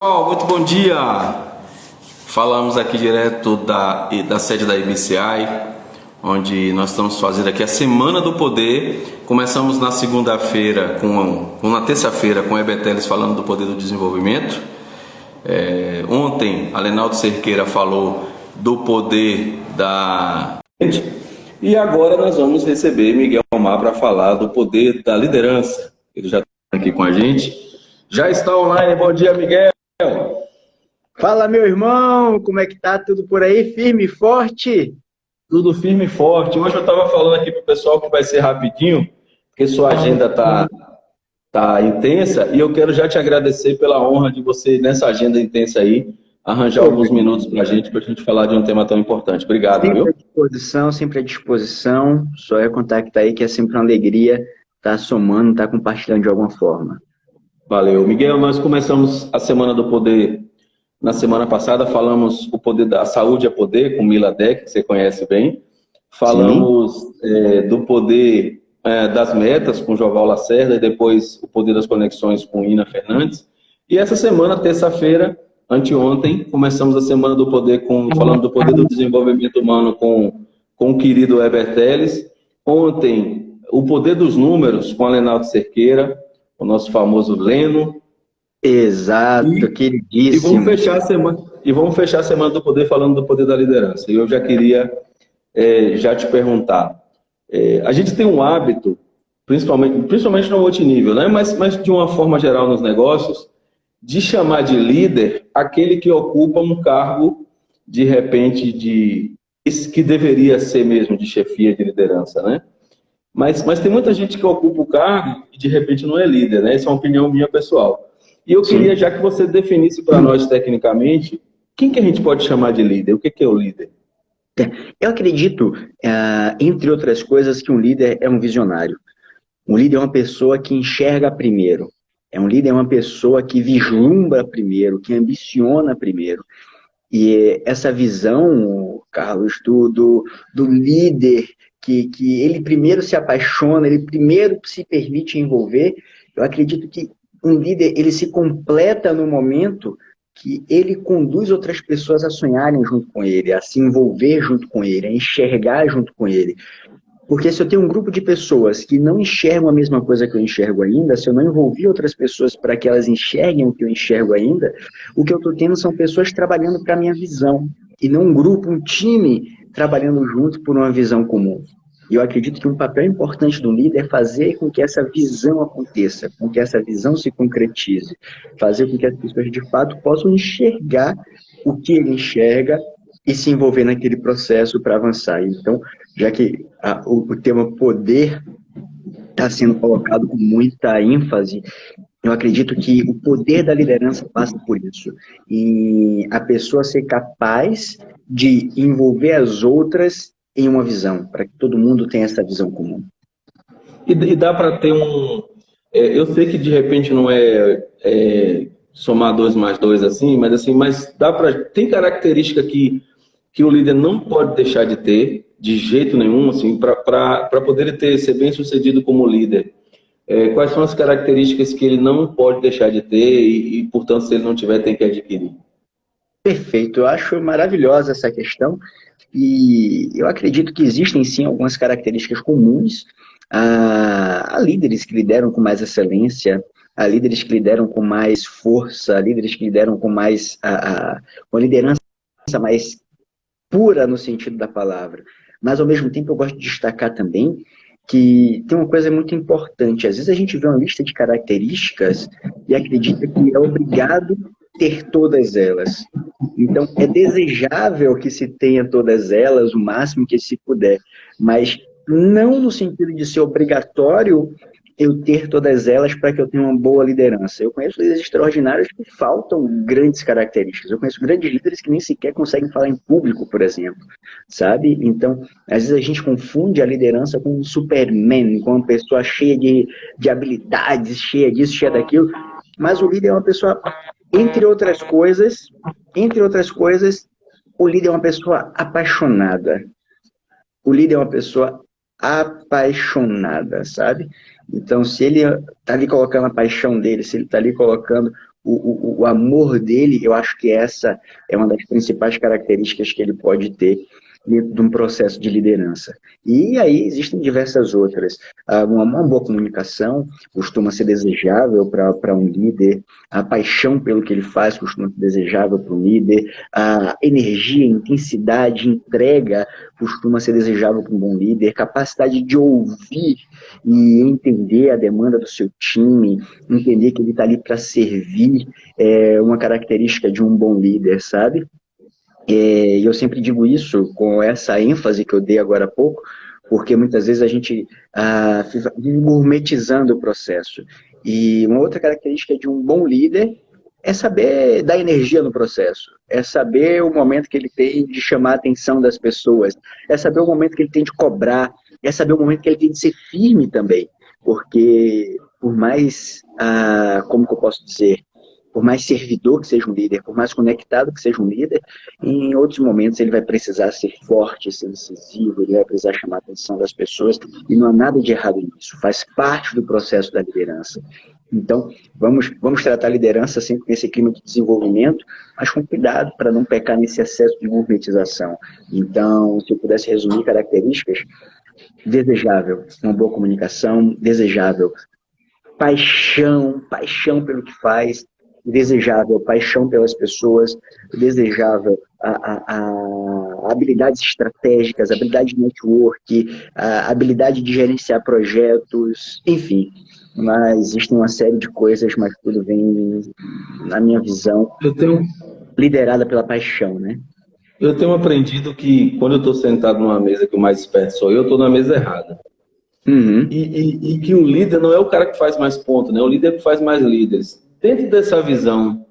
Muito bom dia! Falamos aqui direto da sede da IBCI, onde nós estamos fazendo aqui a Semana do Poder. Começamos na segunda-feira, na terça-feira, com o Heber Teles falando do poder do desenvolvimento. Ontem, Alenaldo Cerqueira falou do poder da... E agora nós vamos receber Miguel Omar para falar do poder da liderança. Ele já está aqui com a gente. Já está online. Bom dia, Miguel! Fala, meu irmão, como é que tá? Tudo por aí? Firme e forte? Tudo firme e forte. Hoje eu estava falando aqui para o pessoal que vai ser rapidinho, porque sua agenda tá intensa, e eu quero já te agradecer pela honra de você, nessa agenda intensa aí, arranjar alguns minutos para a gente falar de um tema tão importante. Obrigado, Sempre viu? à disposição, sempre à disposição. Só é contactar aí que é sempre uma alegria estar somando, estar compartilhando de alguma forma. Valeu. Miguel, nós começamos a Semana do Poder na semana passada, falamos o poder da saúde é poder, com Mila Dek, que você conhece bem. Falamos do poder das metas, com Joval Lacerda, e depois o poder das conexões com Ina Fernandes. E essa semana, terça-feira, anteontem, começamos a Semana do Poder falando do poder do desenvolvimento humano com o querido Heber Teles. Ontem, o poder dos números, com Alenaldo Cerqueira, o nosso famoso Leno. Exato, queridíssimo. E vamos fechar a Semana do Poder falando do poder da liderança. E eu já queria já te perguntar. A gente tem um hábito, principalmente no multinível, né? mas de uma forma geral nos negócios, de chamar de líder aquele que ocupa um cargo, de repente, que deveria ser mesmo de chefia de liderança, né? Mas tem muita gente que ocupa o cargo e de repente não é líder, né? Essa é uma opinião minha pessoal. E eu queria, já que você definisse para nós tecnicamente, quem que a gente pode chamar de líder? O que é o líder? Eu acredito, entre outras coisas, que um líder é um visionário. Um líder é uma pessoa que enxerga primeiro. Um líder é uma pessoa que vislumbra primeiro, que ambiciona primeiro. E essa visão, Carlos, do líder, que ele primeiro se apaixona, ele primeiro se permite envolver, eu acredito que um líder, ele se completa no momento que ele conduz outras pessoas a sonharem junto com ele, a se envolver junto com ele, a enxergar junto com ele. Porque se eu tenho um grupo de pessoas que não enxergam a mesma coisa que eu enxergo ainda, se eu não envolver outras pessoas para que elas enxerguem o que eu enxergo ainda, o que eu estou tendo são pessoas trabalhando para a minha visão, e não um grupo, um time trabalhando junto por uma visão comum. E eu acredito que um papel importante do líder é fazer com que essa visão aconteça, com que essa visão se concretize, fazer com que as pessoas de fato possam enxergar o que ele enxerga e se envolver naquele processo para avançar. Então, já que o tema poder está sendo colocado com muita ênfase, eu acredito que o poder da liderança passa por isso. E a pessoa ser capaz de envolver as outras em uma visão, para que todo mundo tenha essa visão comum. E dá para ter eu sei que de repente não somar 2 mais 2 assim, mas tem característica que o líder não pode deixar de ter, de jeito nenhum, assim, para poder ser bem sucedido como líder. Quais são as características que ele não pode deixar de ter e, portanto, se ele não tiver, tem que adquirir? Perfeito, eu acho maravilhosa essa questão e eu acredito que existem sim algumas características comuns a líderes que lideram com mais excelência, a líderes que lideram com mais força, a líderes que lideram com mais com a liderança mais pura no sentido da palavra. Mas, ao mesmo tempo, eu gosto de destacar também que tem uma coisa muito importante. Às vezes a gente vê uma lista de características e acredita que é obrigado ter todas elas. Então, é desejável que se tenha todas elas, o máximo que se puder, mas não no sentido de ser obrigatório eu ter todas elas para que eu tenha uma boa liderança. Eu conheço líderes extraordinários que faltam grandes características. Eu conheço grandes líderes que nem sequer conseguem falar em público, por exemplo, sabe? Então, às vezes a gente confunde a liderança com um Superman, com uma pessoa cheia de habilidades, cheia disso, cheia daquilo, mas o líder é uma pessoa, entre outras coisas, o líder é uma pessoa apaixonada. O líder é uma pessoa apaixonada, sabe? Então, se ele está ali colocando a paixão dele, se ele está ali colocando o amor dele, eu acho que essa é uma das principais características que ele pode ter dentro de um processo de liderança. E aí existem diversas outras. Uma boa comunicação costuma ser desejável para um líder, a paixão pelo que ele faz costuma ser desejável para um líder, a energia, intensidade, entrega costuma ser desejável para um bom líder, capacidade de ouvir e entender a demanda do seu time, entender que ele está ali para servir, é uma característica de um bom líder, sabe? E eu sempre digo isso com essa ênfase que eu dei agora há pouco, porque muitas vezes a gente fica gourmetizando o processo. E uma outra característica de um bom líder é saber dar energia no processo, é saber o momento que ele tem de chamar a atenção das pessoas, é saber o momento que ele tem de cobrar, é saber o momento que ele tem de ser firme também, porque por mais, como que eu posso dizer, por mais servidor que seja um líder, por mais conectado que seja um líder, em outros momentos ele vai precisar ser forte, ser incisivo, ele vai precisar chamar a atenção das pessoas, e não há nada de errado nisso, faz parte do processo da liderança. Então, vamos tratar a liderança sempre com esse clima de desenvolvimento, mas com cuidado para não pecar nesse excesso de gourmetização. Então, se eu pudesse resumir características, desejável, uma boa comunicação, desejável, paixão pelo que faz, desejável, paixão pelas pessoas, desejável, habilidades estratégicas, habilidade de network, a habilidade de gerenciar projetos, enfim. Mas existem uma série de coisas, mas tudo vem, na minha visão, liderada pela paixão, né? Eu tenho aprendido que quando eu estou sentado numa mesa que o mais esperto sou eu estou na mesa errada. Uhum. E que o líder não é o cara que faz mais ponto, né? O líder que faz mais líderes. Dentro dessa visão,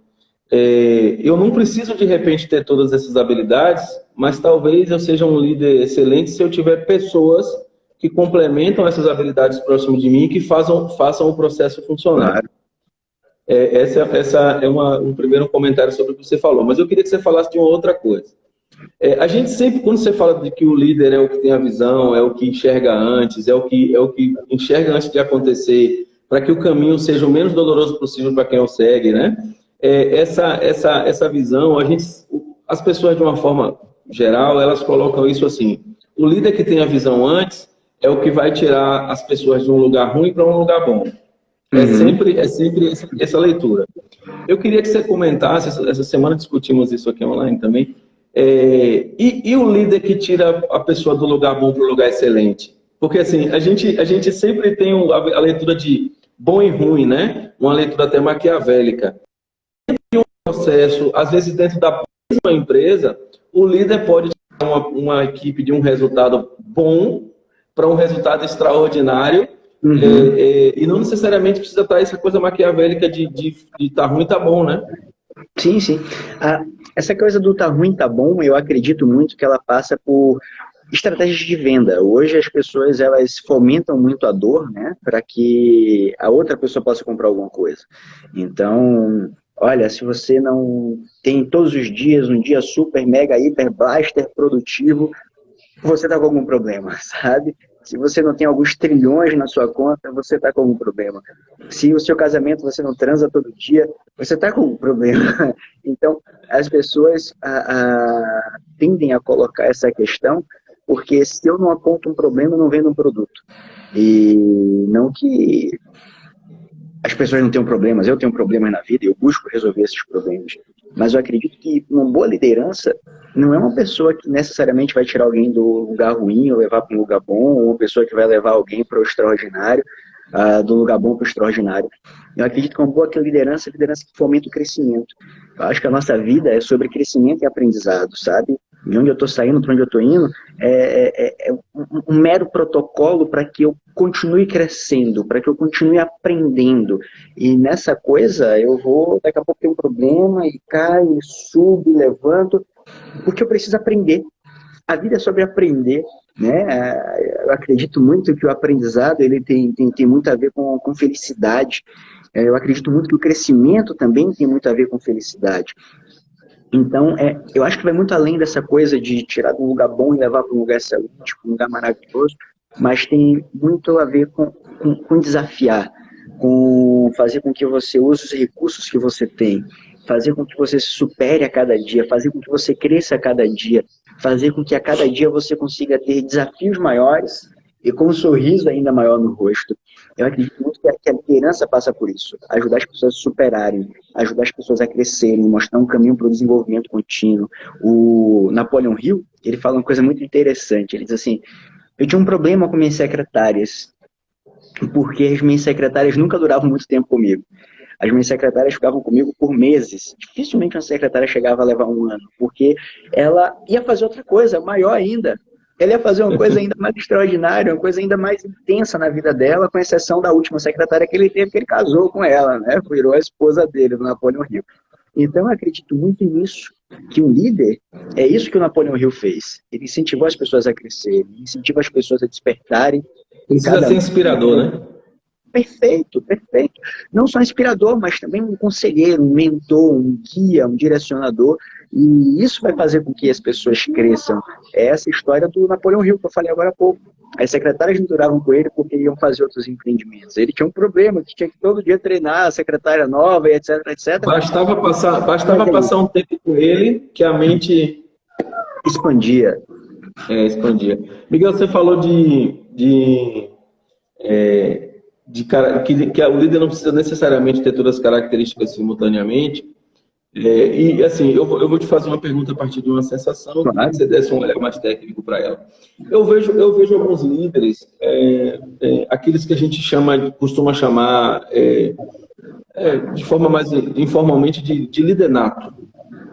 eu não preciso de repente ter todas essas habilidades, mas talvez eu seja um líder excelente se eu tiver pessoas que complementam essas habilidades próximo de mim e que façam o processo funcionar. Claro. Essa é um primeiro comentário sobre o que você falou, mas eu queria que você falasse de uma outra coisa. A gente sempre, quando você fala de que o líder é o que tem a visão, é o que enxerga antes, é o que enxerga antes de acontecer, para que o caminho seja o menos doloroso possível para quem o segue, né? Essa visão, as pessoas de uma forma geral, elas colocam isso assim: o líder que tem a visão antes é o que vai tirar as pessoas de um lugar ruim para um lugar bom. É sempre essa leitura. Eu queria que você comentasse, essa semana discutimos isso aqui online também, e o líder que tira a pessoa do lugar bom para o lugar excelente? Porque assim, a gente sempre tem a leitura de bom e ruim, né? Uma leitura até maquiavélica. Em um processo, às vezes dentro da mesma empresa, o líder pode tirar uma equipe de um resultado bom para um resultado extraordinário. E não necessariamente precisa estar essa coisa maquiavélica de tá ruim, tá bom, né? Sim, sim. Essa coisa do tá ruim, tá bom, eu acredito muito que ela passa por estratégias de venda. Hoje as pessoas, elas fomentam muito a dor, né, para que a outra pessoa possa comprar alguma coisa. Então, olha, se você não tem todos os dias um dia super, mega, hiper, blaster produtivo, você está com algum problema, sabe? Se você não tem alguns trilhões na sua conta, você está com algum problema. Se o seu casamento você não transa todo dia, você está com algum problema. Então, as pessoas tendem a colocar essa questão, porque se eu não aponto um problema, eu não vendo um produto. E não que as pessoas não tenham problemas, eu tenho problemas na vida e eu busco resolver esses problemas. Mas eu acredito que uma boa liderança não é uma pessoa que necessariamente vai tirar alguém do lugar ruim ou levar para um lugar bom, ou uma pessoa que vai levar alguém para o extraordinário, do lugar bom para o extraordinário. Eu acredito que uma boa liderança é liderança que fomenta o crescimento. Eu acho que a nossa vida é sobre crescimento e aprendizado, sabe? De onde eu estou saindo, para onde eu estou indo, é um mero protocolo para que eu continue crescendo, para que eu continue aprendendo. E nessa coisa, eu vou, daqui a pouco ter um problema, e caio, e subo, levanto, porque eu preciso aprender. A vida é sobre aprender, né? Eu acredito muito que o aprendizado ele tem muito a ver com felicidade. Eu acredito muito que o crescimento também tem muito a ver com felicidade. Então, eu acho que vai muito além dessa coisa de tirar de um lugar bom e levar para um lugar excelente, para um lugar maravilhoso, mas tem muito a ver com desafiar. com fazer com que você use os recursos que você tem, fazer com que você se supere a cada dia, fazer com que você cresça a cada dia, fazer com que a cada dia você consiga ter desafios maiores e com um sorriso ainda maior no rosto. Eu acredito muito que a liderança passa por isso, ajudar as pessoas a se superarem, ajudar as pessoas a crescerem, mostrar um caminho para o desenvolvimento contínuo. O Napoleon Hill, ele fala uma coisa muito interessante, ele diz assim: eu tinha um problema com minhas secretárias, porque as minhas secretárias nunca duravam muito tempo comigo. As minhas secretárias ficavam comigo por meses. Dificilmente uma secretária chegava a levar um ano, porque ela ia fazer outra coisa, maior ainda. Ela ia fazer uma coisa ainda mais extraordinária, uma coisa ainda mais intensa na vida dela, com exceção da última secretária que ele teve, que ele casou com ela, né? Virou a esposa dele, do Napoleon Hill. Então, eu acredito muito nisso, que um líder, é isso que o Napoleon Hill fez. Ele incentivou as pessoas a crescerem, incentivou as pessoas a despertarem. Precisa ser inspirador, né? Perfeito, perfeito. Não só inspirador, mas também um conselheiro, um mentor, um guia, um direcionador. E isso vai fazer com que as pessoas cresçam. É essa história do Napoleão Hill, que eu falei agora há pouco. As secretárias não duravam com ele porque iam fazer outros empreendimentos. Ele tinha um problema, que tinha que todo dia treinar a secretária nova, etc, etc. Bastava passar um tempo com ele que a mente expandia. Expandia. Miguel, você falou que o líder não precisa necessariamente ter todas as características simultaneamente. E assim, eu vou te fazer uma pergunta a partir de uma sensação, claro, que você desse um olhar mais técnico para ela. Eu vejo alguns líderes, aqueles que a gente costuma chamar de forma mais informalmente de líder nato.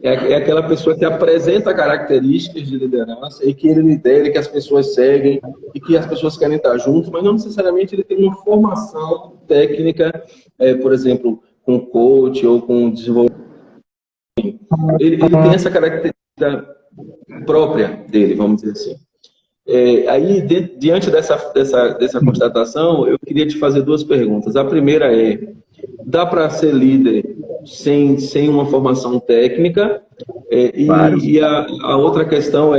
É aquela pessoa que apresenta características de liderança e que ele lidera, que as pessoas seguem e que as pessoas querem estar juntos, mas não necessariamente ele tem uma formação técnica, por exemplo, com coach ou com desenvolvimento. Ele tem essa característica própria dele, vamos dizer assim. Aí, diante dessa constatação, eu queria te fazer duas perguntas. A primeira dá para ser líder sem uma formação técnica? Claro. E a outra questão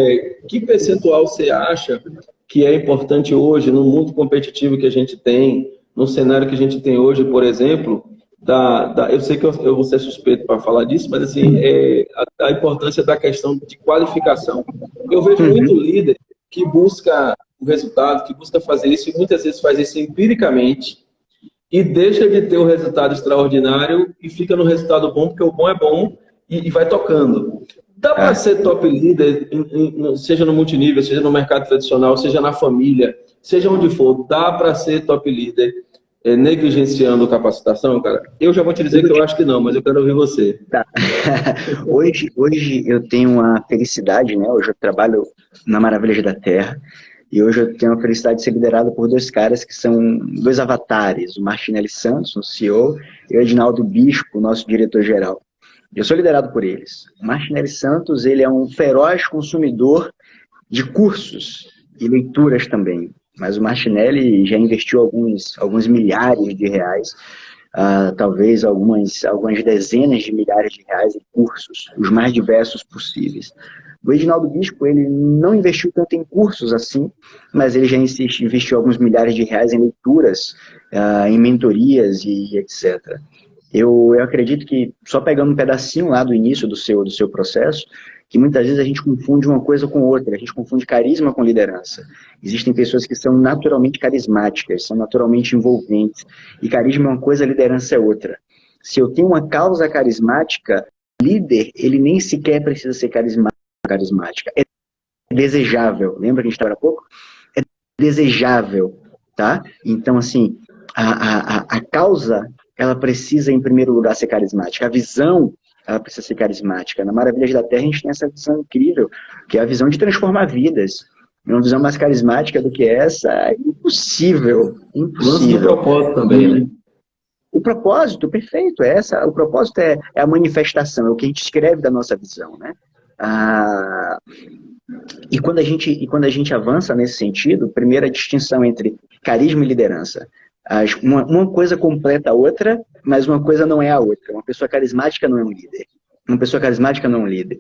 que percentual você acha que é importante hoje, no mundo competitivo que a gente tem, no cenário que a gente tem hoje, por exemplo, eu sei que eu vou ser suspeito para falar disso, mas assim, a importância da questão de qualificação. Eu vejo muito líder que busca o resultado, que busca fazer isso, e muitas vezes faz isso empiricamente, e deixa de ter o resultado extraordinário e fica no resultado bom, porque o bom é bom e vai tocando. Dá para ser top líder, seja no multinível, seja no mercado tradicional, seja na família, seja onde for, dá para ser top líder negligenciando capacitação, cara? Eu já vou te dizer que eu acho que não, mas eu quero ouvir você. Tá. Hoje eu tenho uma felicidade, né? Hoje eu trabalho na Maravilhas da Terra. E hoje eu tenho a felicidade de ser liderado por dois caras que são dois avatares, o Martinelli Santos, o CEO, e o Edinaldo Bispo, o nosso diretor-geral. Eu sou liderado por eles. O Martinelli Santos, ele é um feroz consumidor de cursos e leituras também. Mas o Martinelli já investiu alguns milhares de reais, talvez algumas dezenas de milhares de reais em cursos, os mais diversos possíveis. O Edinaldo Bispo, ele não investiu tanto em cursos assim, mas ele já investiu alguns milhares de reais em leituras, em mentorias e etc. Eu acredito que, só pegando um pedacinho lá do início do seu processo, que muitas vezes a gente confunde uma coisa com outra, a gente confunde carisma com liderança. Existem pessoas que são naturalmente carismáticas, são naturalmente envolventes, e carisma é uma coisa, liderança é outra. Se eu tenho uma causa carismática, líder, ele nem sequer precisa ser carismática. É desejável. Lembra que a gente estava há pouco? É desejável, tá? Então, assim, a causa, ela precisa, em primeiro lugar, ser carismática. A visão, ela precisa ser carismática. Na Maravilhas da Terra, a gente tem essa visão incrível, que é a visão de transformar vidas. Uma visão mais carismática do que essa é impossível. Impossível. O propósito também, né? O propósito, perfeito. O propósito é a manifestação, é o que a gente escreve da nossa visão, né? E quando a gente avança nesse sentido, primeira distinção entre carisma e liderança. Uma coisa completa a outra, mas uma coisa não é a outra. Uma pessoa carismática não é um líder. Uma pessoa carismática não é um líder.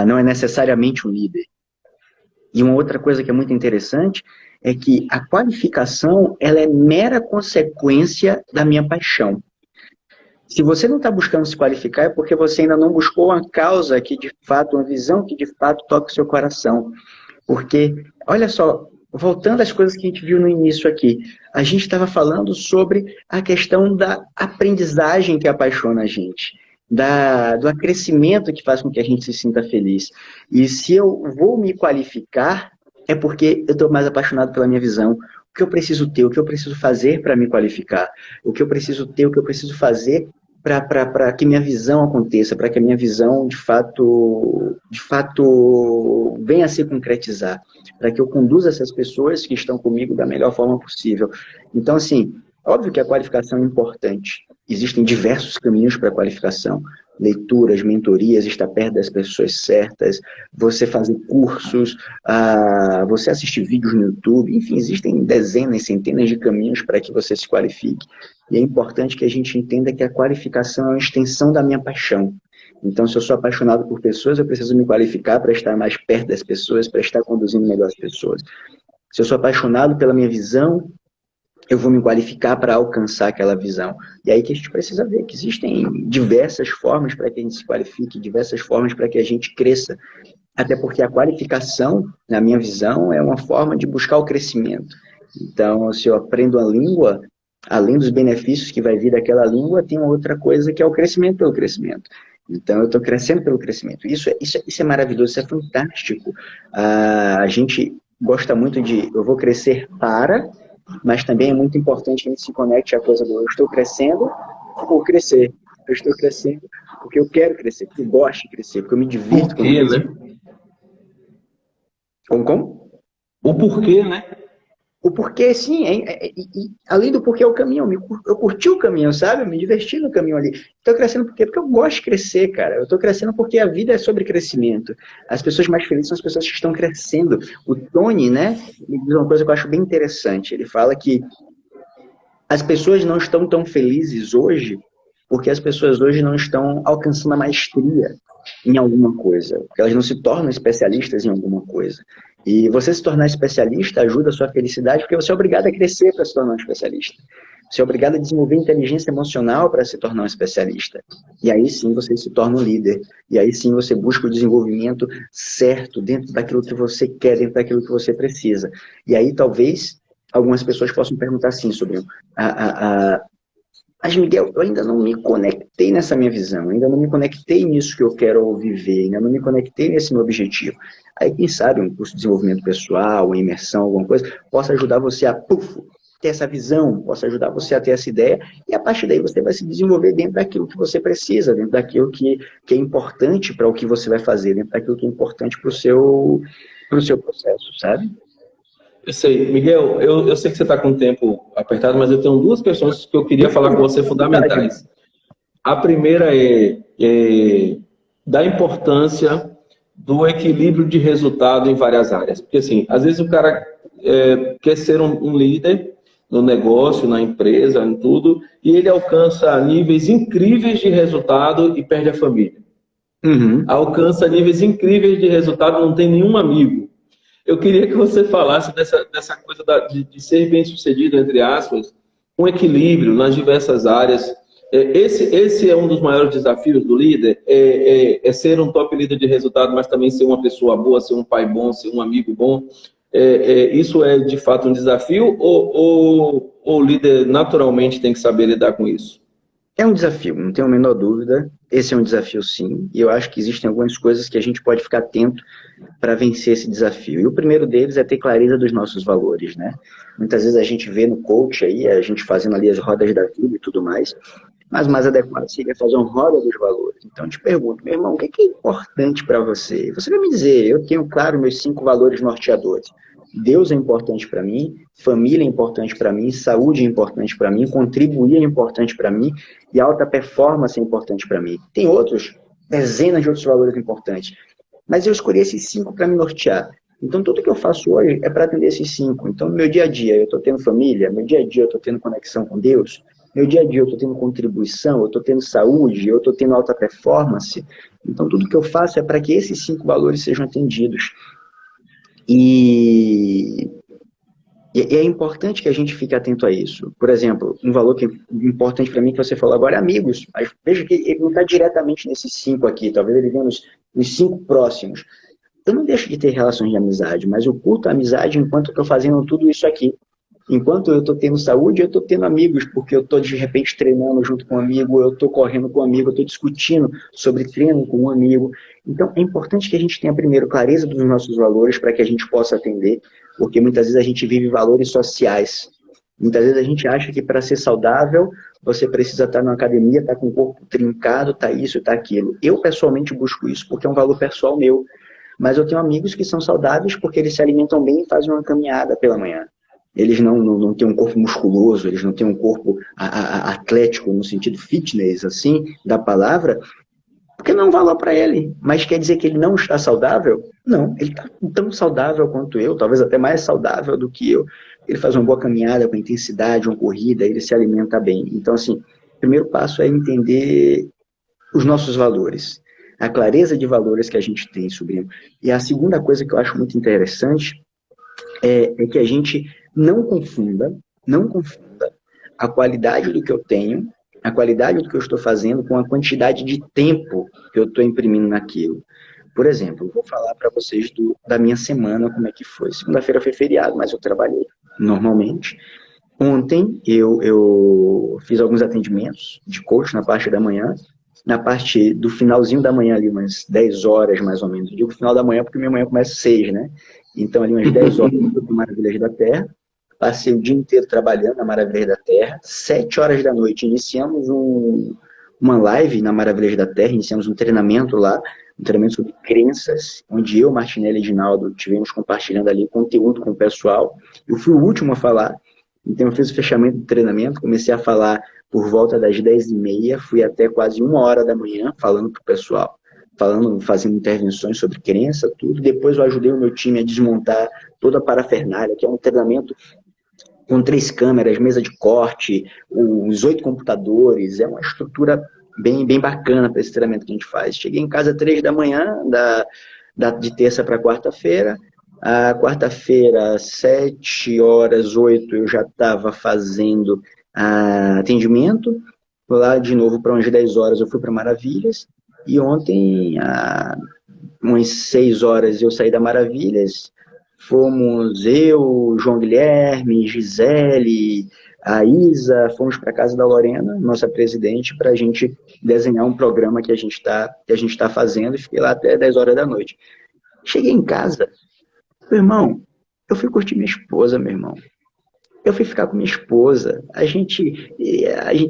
Não é necessariamente um líder. E uma outra coisa que é muito interessante é que a qualificação ela é mera consequência da minha paixão. Se você não está buscando se qualificar, é porque você ainda não buscou uma causa que de fato, uma visão que de fato toca o seu coração. Porque, olha só, voltando às coisas que a gente viu no início aqui, a gente estava falando sobre a questão da aprendizagem que apaixona a gente, do acrescimento que faz com que a gente se sinta feliz. E se eu vou me qualificar, é porque eu estou mais apaixonado pela minha visão. O que eu preciso ter, o que eu preciso fazer para me qualificar, o que eu preciso ter, o que eu preciso fazer para que minha visão aconteça, para que a minha visão de fato venha a se concretizar, para que eu conduza essas pessoas que estão comigo da melhor forma possível. Então, assim, óbvio que a qualificação é importante. Existem diversos caminhos para a qualificação. Leituras, mentorias, estar perto das pessoas certas, você fazer cursos, você assistir vídeos no YouTube, enfim, existem dezenas, centenas de caminhos para que você se qualifique. E é importante que a gente entenda que a qualificação é uma extensão da minha paixão. Então, se eu sou apaixonado por pessoas, eu preciso me qualificar para estar mais perto das pessoas, para estar conduzindo melhor as pessoas. Se eu sou apaixonado pela minha visão, eu vou me qualificar para alcançar aquela visão. E aí que a gente precisa ver que existem diversas formas para que a gente se qualifique, diversas formas para que a gente cresça. Até porque a qualificação, na minha visão, é uma forma de buscar o crescimento. Então, se eu aprendo a língua, além dos benefícios que vai vir daquela língua, tem uma outra coisa que é o crescimento pelo crescimento. Então, eu estou crescendo pelo crescimento. Isso é maravilhoso, isso é fantástico. A gente gosta muito de eu vou crescer para, mas também é muito importante que a gente se conecte à coisa do eu estou crescendo por crescer. Eu estou crescendo porque eu quero crescer, porque eu gosto de crescer, porque eu me divirto Por quê, com isso. né? Como? O porquê, né? O porquê, sim, além do porquê é o caminho, eu curti o caminho, sabe? Eu me diverti no caminho ali. Estou crescendo por quê? Porque eu gosto de crescer, cara. Eu estou crescendo porque a vida é sobre crescimento. As pessoas mais felizes são as pessoas que estão crescendo. O Tony, né, ele diz uma coisa que eu acho bem interessante. Ele fala que as pessoas não estão tão felizes hoje porque as pessoas hoje não estão alcançando a maestria em alguma coisa, porque elas não se tornam especialistas em alguma coisa. E você se tornar especialista ajuda a sua felicidade, porque você é obrigado a crescer para se tornar um especialista. Você é obrigado a desenvolver inteligência emocional para se tornar um especialista. E aí sim você se torna um líder. E aí sim você busca o desenvolvimento certo, dentro daquilo que você quer, dentro daquilo que você precisa. E aí talvez algumas pessoas possam perguntar assim sobre mas, Miguel, eu ainda não me conectei nessa minha visão, ainda não me conectei nisso que eu quero viver, ainda não me conectei nesse meu objetivo. Aí, quem sabe, um curso de desenvolvimento pessoal, uma imersão, alguma coisa, possa ajudar você a ter essa visão, possa ajudar você a ter essa ideia, e a partir daí você vai se desenvolver dentro daquilo que você precisa, dentro daquilo que é importante para o que você vai fazer, dentro daquilo que é importante para o seu processo, sabe? Eu sei, Miguel, eu sei que você está com o tempo apertado, mas eu tenho duas questões que eu queria falar com você fundamentais. A primeira é da importância do equilíbrio de resultado em várias áreas. Porque, assim, às vezes o cara quer ser um líder no negócio, na empresa, em tudo, e ele alcança níveis incríveis de resultado e perde a família. Alcança níveis incríveis de resultado, não tem nenhum amigo. Eu queria que você falasse dessa coisa de ser bem-sucedido, entre aspas, um equilíbrio nas diversas áreas. Esse é um dos maiores desafios do líder, é ser um top líder de resultado, mas também ser uma pessoa boa, ser um pai bom, ser um amigo bom. Isso é, de fato, um desafio ou o líder naturalmente tem que saber lidar com isso? É um desafio, não tenho a menor dúvida. Esse é um desafio, sim. E eu acho que existem algumas coisas que a gente pode ficar atento para vencer esse desafio. E o primeiro deles é ter clareza dos nossos valores, né? Muitas vezes a gente vê no coach aí, a gente fazendo ali as rodas da vida e tudo mais, mas mais adequado seria fazer uma roda dos valores. Então eu te pergunto, meu irmão, o que é importante para você? Você vai me dizer, eu tenho claro meus 5 valores norteadores. Deus é importante para mim, família é importante para mim, saúde é importante para mim, contribuir é importante para mim e alta performance é importante para mim. Tem outros, dezenas de outros valores importantes, mas eu escolhi esses 5 para me nortear. Então tudo que eu faço hoje é para atender esses 5. Então no meu dia a dia eu estou tendo família, meu dia a dia eu estou tendo conexão com Deus, meu dia a dia eu estou tendo contribuição, eu estou tendo saúde, eu estou tendo alta performance. Então tudo que eu faço é para que esses 5 valores sejam atendidos. E, e é importante que a gente fique atento a isso. Por exemplo, um valor que é importante para mim que você falou agora é amigos. Mas veja que ele não está diretamente nesses 5 aqui, talvez ele venha nos 5 próximos. Eu não deixo de ter relações de amizade, mas eu curto a amizade enquanto eu estou fazendo tudo isso aqui. Enquanto eu estou tendo saúde, eu estou tendo amigos, porque eu estou de repente treinando junto com um amigo, eu estou correndo com um amigo, eu estou discutindo sobre treino com um amigo. Então é importante que a gente tenha primeiro clareza dos nossos valores para que a gente possa atender, porque muitas vezes a gente vive valores sociais. Muitas vezes a gente acha que para ser saudável você precisa estar na academia, estar com o corpo trincado, estar isso, estar aquilo. Eu pessoalmente busco isso porque é um valor pessoal meu. Mas eu tenho amigos que são saudáveis porque eles se alimentam bem e fazem uma caminhada pela manhã. Eles não têm um corpo musculoso, eles não têm um corpo atlético no sentido fitness, assim, da palavra, porque não é um valor para ele. Mas quer dizer que ele não está saudável? Não, ele está tão saudável quanto eu, talvez até mais saudável do que eu. Ele faz uma boa caminhada com intensidade, uma corrida, ele se alimenta bem. Então, assim, o primeiro passo é entender os nossos valores, a clareza de valores que a gente tem sobre ele. E a segunda coisa que eu acho muito interessante é que a gente não confunda a qualidade do que eu tenho, a qualidade do que eu estou fazendo com a quantidade de tempo que eu estou imprimindo naquilo. Por exemplo, vou falar para vocês da minha semana, como é que foi. Segunda-feira foi feriado, mas eu trabalhei normalmente. Ontem eu fiz alguns atendimentos de coach na parte da manhã, na parte do finalzinho da manhã ali, umas 10 horas mais ou menos. Eu digo final da manhã porque minha manhã começa às 6, né? Então ali umas 10 horas eu fui para Maravilhas da Terra. Passei o dia inteiro trabalhando na Maravilhas da Terra. 7 horas da noite iniciamos uma live na Maravilhas da Terra, iniciamos um treinamento lá, um treinamento sobre crenças, onde eu, Martinelli e Edinaldo tivemos compartilhando ali conteúdo com o pessoal. Eu fui o último a falar, então eu fiz o fechamento do treinamento, comecei a falar por volta das 10h30, fui até quase 1h da manhã falando para o pessoal, fazendo intervenções sobre crença, tudo. Depois eu ajudei o meu time a desmontar toda a parafernália, que é um treinamento com 3 câmeras, mesa de corte, os 8 computadores, é uma estrutura bem bacana para esse treinamento que a gente faz. Cheguei em casa às 3 da manhã, de terça para quarta-feira. A quarta-feira, 7 horas, 8, eu já estava fazendo atendimento. Lá de novo para umas 10 horas eu fui para Maravilhas. E ontem, umas 6 horas, eu saí da Maravilhas. Fomos eu, João Guilherme, Gisele, a Isa, fomos para a casa da Lorena, nossa presidente, para a gente desenhar um programa que a gente tá fazendo, e fiquei lá até 10 horas da noite. Cheguei em casa, meu irmão, eu fui curtir minha esposa, meu irmão. Eu fui ficar com minha esposa, a gente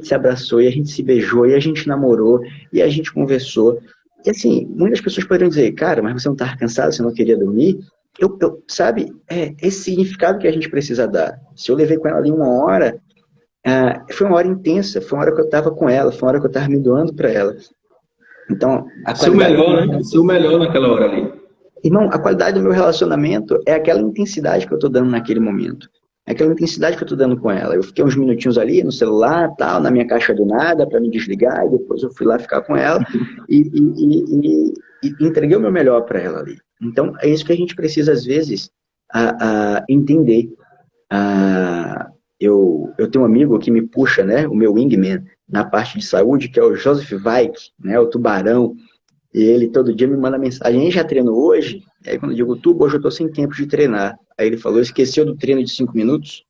se abraçou, e a gente se beijou, e a gente namorou, e a gente conversou. E assim, muitas pessoas poderiam dizer, cara, mas você não estava cansado, você não queria dormir? Sabe, esse significado que a gente precisa dar. Se eu levei com ela ali 1 hora, foi uma hora intensa, foi uma hora que eu estava com ela, foi uma hora que eu estava me doando para ela. Então, a Seu melhor, né? Seu melhor naquela hora ali. Irmão, a qualidade do meu relacionamento é aquela intensidade que eu estou dando naquele momento. É aquela intensidade que eu estou dando com ela. Eu fiquei uns minutinhos ali no celular, tal, na minha caixa do nada, para me desligar, e depois eu fui lá ficar com ela e entreguei o meu melhor para ela ali. Então, é isso que a gente precisa, às vezes, entender. Eu tenho um amigo que me puxa, né, o meu wingman, na parte de saúde, que é o Joseph Weik, né, o tubarão, e ele todo dia me manda mensagem, ele já treinou hoje? Aí quando eu digo, hoje eu estou sem tempo de treinar. Aí ele falou, esqueceu do treino de 5 minutos?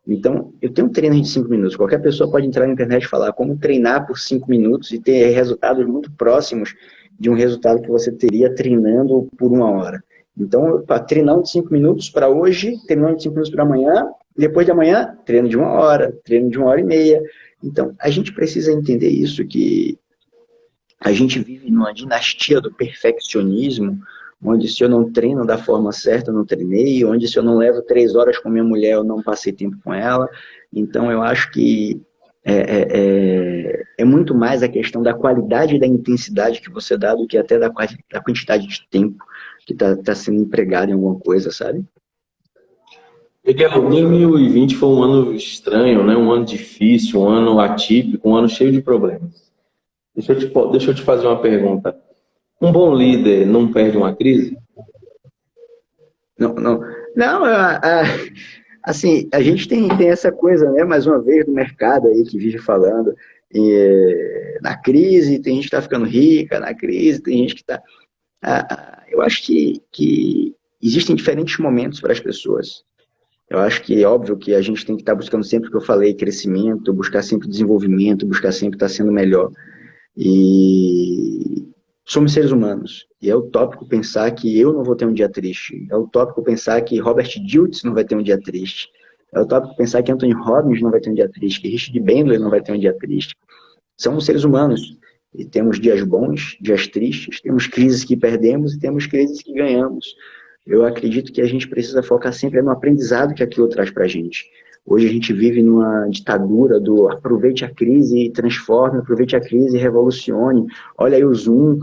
Então, eu tenho um treino de 5 minutos. Qualquer pessoa pode entrar na internet e falar como treinar por 5 minutos e ter resultados muito próximos de um resultado que você teria treinando por 1 hora. Então, para treinar de 5 minutos para hoje, treinar de 5 minutos para amanhã, depois de amanhã, treino de 1 hora, treino de 1h30. Então, a gente precisa entender isso, que a gente vive numa dinastia do perfeccionismo, onde se eu não treino da forma certa, eu não treinei, onde se eu não levo 3 horas com minha mulher, eu não passei tempo com ela. Então, eu acho que é muito mais a questão da qualidade e da intensidade que você dá do que até da quantidade de tempo que está sendo empregado em alguma coisa, sabe? Miguel, 2020 foi um ano estranho, né? Um ano difícil, um ano atípico, um ano cheio de problemas. Deixa eu te fazer uma pergunta. Um bom líder não perde uma crise? Não, não, não, assim, a gente tem essa coisa, né, mais uma vez, do mercado aí que vive falando na crise, tem gente que está ficando rica na crise, tem gente que está... eu acho que existem diferentes momentos para as pessoas. Eu acho que é óbvio que a gente tem que estar buscando sempre o que eu falei, crescimento, buscar sempre desenvolvimento, buscar sempre estar sendo melhor. E somos seres humanos. E é utópico pensar que eu não vou ter um dia triste. É utópico pensar que Robert Dilts não vai ter um dia triste. É utópico pensar que Anthony Robbins não vai ter um dia triste, que Richard Bandler não vai ter um dia triste. Somos seres humanos. E temos dias bons, dias tristes, temos crises que perdemos e temos crises que ganhamos. Eu acredito que a gente precisa focar sempre no aprendizado que aquilo traz para a gente. Hoje a gente vive numa ditadura do aproveite a crise e transforme, aproveite a crise e revolucione. Olha aí o Zoom.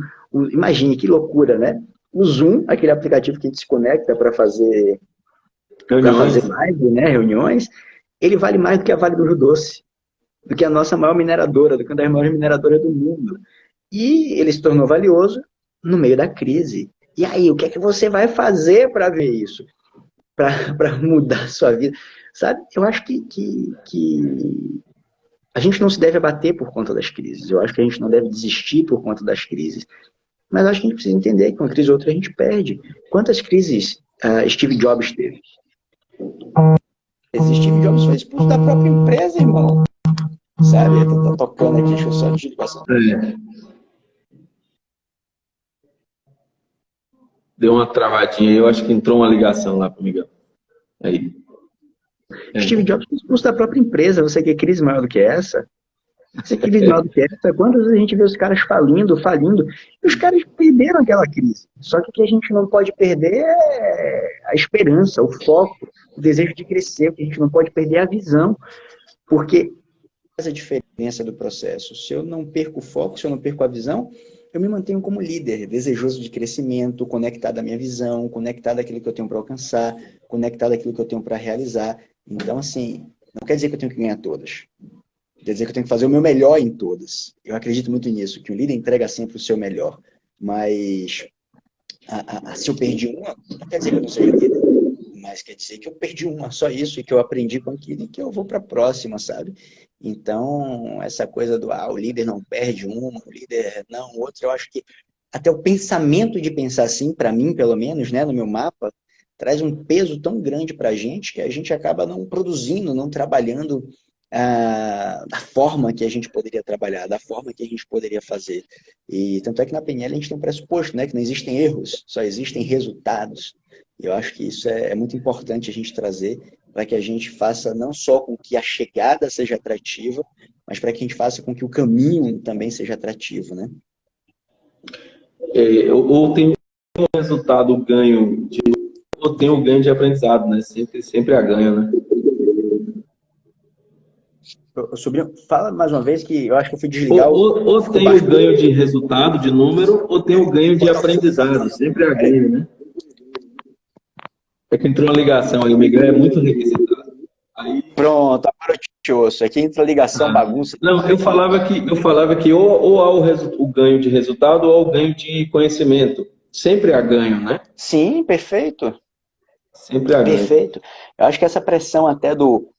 Imagine que loucura, né? O Zoom, aquele aplicativo que a gente se conecta para fazer live, né? Reuniões, ele vale mais do que a Vale do Rio Doce, do que a nossa maior mineradora, do que uma das maiores mineradoras do mundo. E ele se tornou valioso no meio da crise. E aí, o que é que você vai fazer para ver isso? Para mudar a sua vida? Sabe? Eu acho que a gente não se deve abater por conta das crises. Eu acho que a gente não deve desistir por conta das crises. Mas eu acho que a gente precisa entender que uma crise ou outra a gente perde. Quantas crises Steve Jobs teve? Steve Jobs foi expulso da própria empresa, irmão. Sabe? Tá tocando aqui, deixa eu só desligar. Deu uma travadinha aí, eu acho que entrou uma ligação lá pro Miguel. Aí. Steve Jobs foi expulso da própria empresa. Você quer crise maior do que essa? Você quer crise maior do que essa? Quantas vezes a gente vê os caras falindo, e os caras perderam aquela crise. Só que o que a gente não pode perder é a esperança, o foco, o desejo de crescer. O que a gente não pode perder é a visão. Porque essa diferença do processo. Se eu não perco o foco, se eu não perco a visão, eu me mantenho como líder, desejoso de crescimento, conectado à minha visão, conectado àquilo que eu tenho para alcançar, conectado àquilo que eu tenho para realizar. Então, assim, não quer dizer que eu tenho que ganhar todas. Quer dizer que eu tenho que fazer o meu melhor em todas. Eu acredito muito nisso, que o líder entrega sempre o seu melhor. Mas, se eu perdi uma, não quer dizer que eu não seja líder. Mas quer dizer que eu perdi uma, só isso, e que eu aprendi com aquilo e que eu vou para a próxima, sabe? Então, essa coisa do, o líder não perde uma, o líder não, outro, eu acho que até o pensamento de pensar assim, para mim, pelo menos, né, no meu mapa, traz um peso tão grande para a gente que a gente acaba não produzindo, não trabalhando da forma que a gente poderia trabalhar, da forma que a gente poderia fazer. E tanto é que na PNL a gente tem um pressuposto, né, que não existem erros, só existem resultados. Eu acho que isso é muito importante a gente trazer para que a gente faça não só com que a chegada seja atrativa, mas para que a gente faça com que o caminho também seja atrativo, né? Ou tem um resultado ganho ou tem o ganho de aprendizado, né? Sempre a ganho, né? Sobrinho, fala mais uma vez que eu acho que eu fui desligar ou tem o ganho de resultado, de número, ou tem o ganho de aprendizado. Sempre a ganho, né? É que entrou uma ligação aí, o Miguel é muito requisitado. Aí... Pronto, agora eu te ouço. Aqui entra a ligação, bagunça. Não, eu falava que ou há o ganho de resultado ou há o ganho de conhecimento. Sempre há ganho, né? Sim, perfeito. Sempre há ganho. Perfeito. Eu acho que essa pressão até do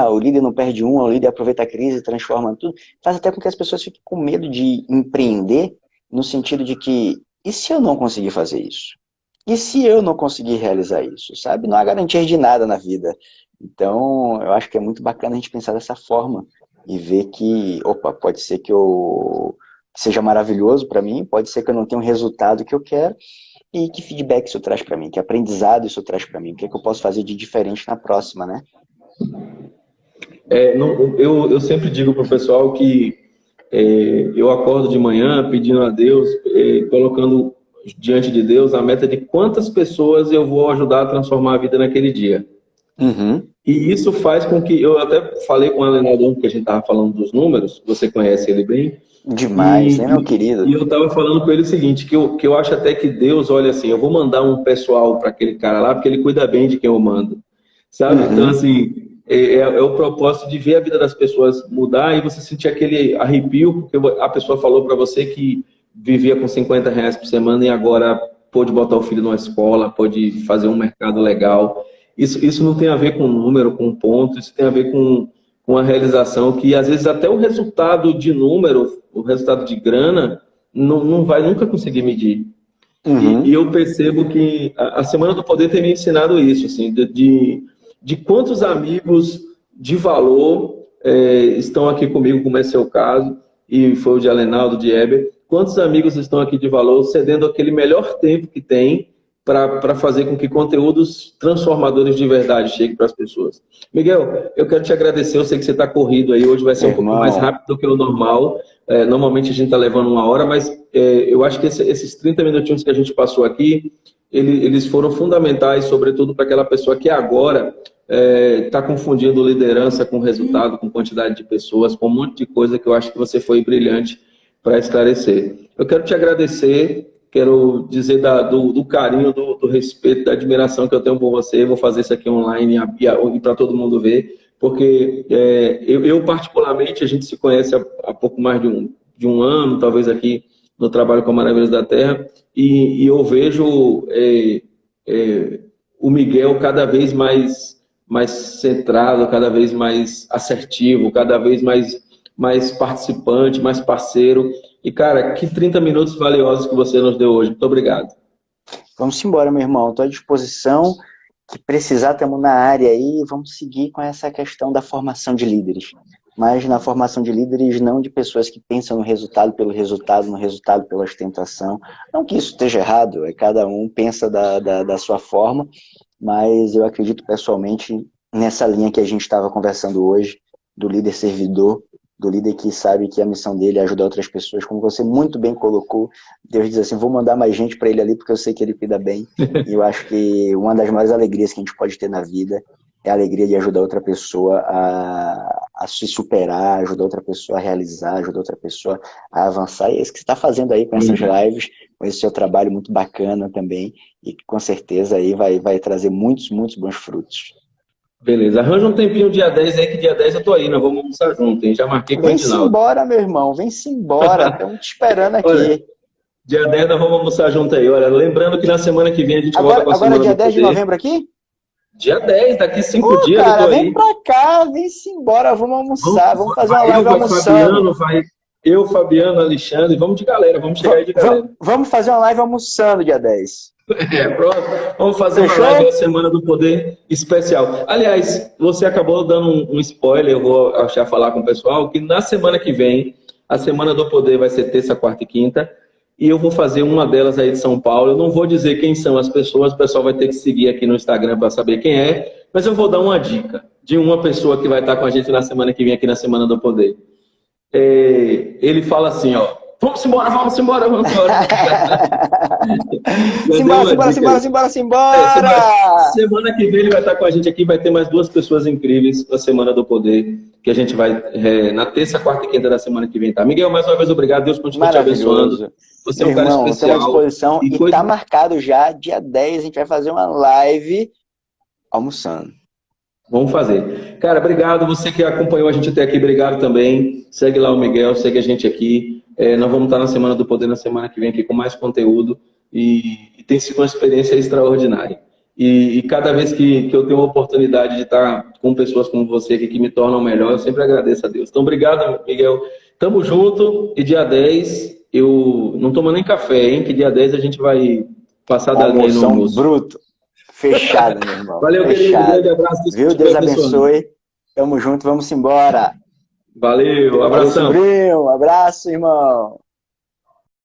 o líder não perde uma, o líder aproveita a crise, transforma tudo, faz até com que as pessoas fiquem com medo de empreender, no sentido de que, e se eu não conseguir fazer isso? E se eu não conseguir realizar isso, sabe? Não há garantia de nada na vida. Então, eu acho que é muito bacana a gente pensar dessa forma e ver que, pode ser que seja maravilhoso para mim, pode ser que eu não tenha um resultado que eu quero, e que feedback isso traz para mim, que aprendizado isso traz para mim, o que é que eu posso fazer de diferente na próxima, né? Eu sempre digo para o pessoal que eu acordo de manhã pedindo a Deus, colocando diante de Deus a meta de quantas pessoas eu vou ajudar a transformar a vida naquele dia. Uhum. E isso faz com que, eu até falei com o Alenaldo, que a gente estava falando dos números, você conhece ele bem. Demais, né, meu querido? E eu estava falando com ele o seguinte, que eu acho até que Deus, olha assim, eu vou mandar um pessoal para aquele cara lá, porque ele cuida bem de quem eu mando. Sabe? Uhum. Então, assim, é o propósito de ver a vida das pessoas mudar e você sentir aquele arrepio, porque a pessoa falou para você que vivia com R$50 por semana e agora pôde botar o filho numa escola, pôde fazer um mercado legal. Isso não tem a ver com número, com ponto, isso tem a ver com a realização que, às vezes, até o resultado de número, o resultado de grana, não vai nunca conseguir medir. E eu percebo que a Semana do Poder tem me ensinado isso, assim, de quantos amigos de valor estão aqui comigo, como é seu caso, e foi o de Alenaldo, de Heber, quantos amigos estão aqui de valor cedendo aquele melhor tempo que tem para fazer com que conteúdos transformadores de verdade cheguem para as pessoas. Miguel, eu quero te agradecer, eu sei que você está corrido aí, hoje vai ser um pouquinho mais rápido do que o normal, normalmente a gente está levando 1 hora, mas eu acho que esses 30 minutinhos que a gente passou aqui, eles foram fundamentais, sobretudo para aquela pessoa que agora está confundindo liderança com resultado, com quantidade de pessoas, com um monte de coisa que eu acho que você foi brilhante para esclarecer. Eu quero te agradecer, quero dizer do carinho, do respeito, da admiração que eu tenho por você. Vou fazer isso aqui online e para todo mundo ver, porque eu particularmente, a gente se conhece há pouco mais de um ano, talvez aqui no trabalho com a Maravilhas da Terra, e eu vejo o Miguel cada vez mais centrado, cada vez mais assertivo, cada vez mais participante, mais parceiro. E, cara, que 30 minutos valiosos que você nos deu hoje. Muito obrigado. Vamos embora, meu irmão. Estou à disposição. Que precisar, estamos na área aí. Vamos seguir com essa questão da formação de líderes. Mas na formação de líderes, não de pessoas que pensam no resultado pelo resultado, no resultado pela ostentação. Não que isso esteja errado, cada um pensa da sua forma, mas eu acredito pessoalmente nessa linha que a gente estava conversando hoje, do líder servidor, do líder que sabe que a missão dele é ajudar outras pessoas, como você muito bem colocou. Deus diz assim, vou mandar mais gente para ele ali, porque eu sei que ele cuida bem. E eu acho que uma das maiores alegrias que a gente pode ter na vida é a alegria de ajudar outra pessoa a se superar, ajudar outra pessoa a realizar, ajudar outra pessoa a avançar. E é isso que você está fazendo aí com essas lives, com esse seu trabalho muito bacana também, e que com certeza aí vai trazer muitos, muitos bons frutos. Beleza, arranja um tempinho dia 10 aí, que dia 10 eu tô aí, nós vamos almoçar junto, hein? Já marquei com o Vem-se embora, meu irmão, vem-se embora, estamos te esperando aqui. Olha, dia 10 nós vamos almoçar junto aí, olha, lembrando que na semana que vem a gente volta com a Semana do Poder. Agora dia 10 de novembro aqui? Dia 10, daqui 5 dias cara, eu tô aí. Vem pra cá, vem-se embora, vamos almoçar, vamos fazer uma live almoçando. Eu, Fabiano, Alexandre, vamos de galera, vamos chegar aí de galera. Vamos fazer uma live almoçando dia 10. Pronto. Vamos fazer uma live da Semana do Poder especial. Aliás, você acabou dando um spoiler, eu vou achar falar com o pessoal, que na semana que vem, a Semana do Poder vai ser terça, quarta e quinta, e eu vou fazer uma delas aí de São Paulo. Eu não vou dizer quem são as pessoas, o pessoal vai ter que seguir aqui no Instagram para saber quem é, mas eu vou dar uma dica de uma pessoa que vai estar com a gente na semana que vem aqui na Semana do Poder. Ele fala assim, ó, vamos embora. Semana que vem ele vai estar com a gente aqui, vai ter mais 2 pessoas incríveis na Semana do Poder, que a gente vai na terça, quarta e quinta da semana que vem, tá? Miguel, mais uma vez, obrigado, Deus continue te abençoando. Você é um cara especial. À disposição, e tá marcado já, dia 10, a gente vai fazer uma live almoçando. Vamos fazer. Cara, obrigado. Você que acompanhou a gente até aqui, obrigado também. Segue lá o Miguel, segue a gente aqui. Nós vamos estar na Semana do Poder na semana que vem aqui com mais conteúdo. E tem sido uma experiência extraordinária. E cada vez que eu tenho a oportunidade de estar com pessoas como você aqui que me tornam melhor, eu sempre agradeço a Deus. Então, obrigado, Miguel. Tamo junto. E dia 10, eu não tomo nem café, hein? Que dia 10 a gente vai passar da linha no almoço. Bruto. Fechado, meu irmão. Valeu, querido. Um grande abraço. Viu? Deus abençoe. Tamo junto, vamos embora. Valeu, abração. Um abraço, irmão.